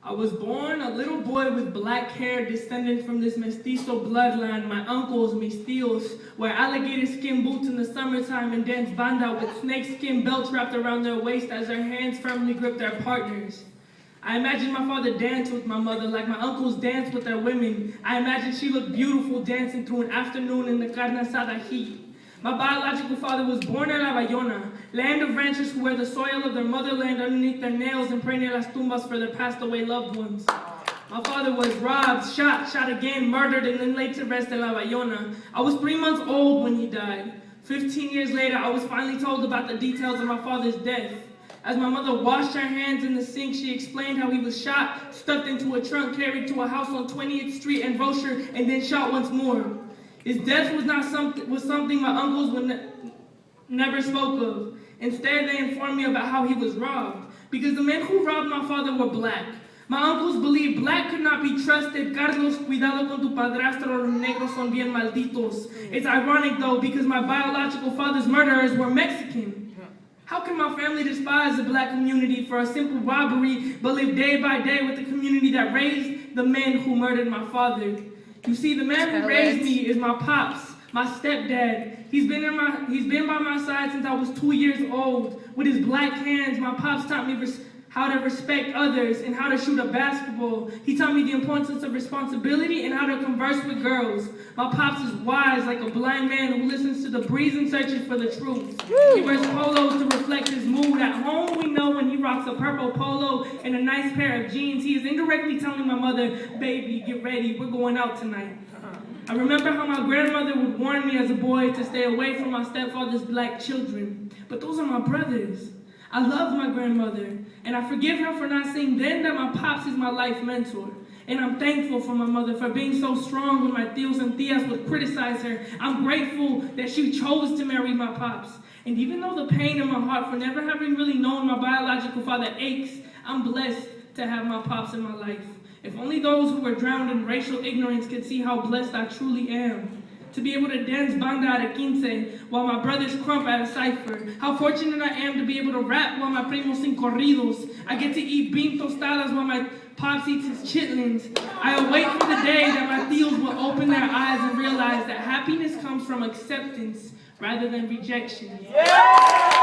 I was born a little boy with black hair descended from this mestizo bloodline. My uncles, mis tios, wear alligator skin boots in the summertime and dance banda with snake skin belts wrapped around their waist as their hands firmly grip their partners. I imagine my father danced with my mother like my uncles danced with their women. I imagine she looked beautiful dancing through an afternoon in the carne asada heat. My biological father was born in La Bayona, land of ranchers who wear the soil of their motherland underneath their nails and pray near las tumbas for their passed away loved ones. My father was robbed, shot again, murdered, and then laid to rest in La Bayona. I was 3 months old when he died. 15 years later, I was finally told about the details of my father's death. As my mother washed her hands in the sink, she explained how he was shot, stuffed into a trunk, carried to a house on 20th Street and Rocher, and then shot once more. His death was something my uncles never spoke of. Instead, they informed me about how he was robbed, because the men who robbed my father were black. My uncles believed black could not be trusted. Carlos, cuidado con tu padrastro, los negros son bien malditos. It's ironic though, because my biological father's murderers were Mexican. How can my family despise the black community for a simple robbery, but live day by day with the community that raised the men who murdered my father? You see, the man who raised me is my pops, my stepdad. He's been by my side since I was 2 years old. With his black hands, my pops taught me how to respect others and how to shoot a basketball. He taught me the importance of responsibility and how to converse with girls. My pops is wise like a blind man who listens to the breeze and searches for the truth. He wears polos to reflect his mood. At home, we know when he rocks a purple polo and a nice pair of jeans, he is indirectly telling my mother, baby, get ready, we're going out tonight. I remember how my grandmother would warn me as a boy to stay away from my stepfather's black children. But those are my brothers. I love my grandmother, and I forgive her for not saying then that my pops is my life mentor. And I'm thankful for my mother for being so strong when my tios and tias would criticize her. I'm grateful that she chose to marry my pops. And even though the pain in my heart for never having really known my biological father aches, I'm blessed to have my pops in my life. If only those who were drowned in racial ignorance could see how blessed I truly am. To be able to dance banda at a quince while my brothers crump at a cipher. How fortunate I am to be able to rap while my primos sing corridos. I get to eat bean tostadas while my pops eats his chitlins. I await for the day that my tios will open their eyes and realize that happiness comes from acceptance rather than rejection. Yeah!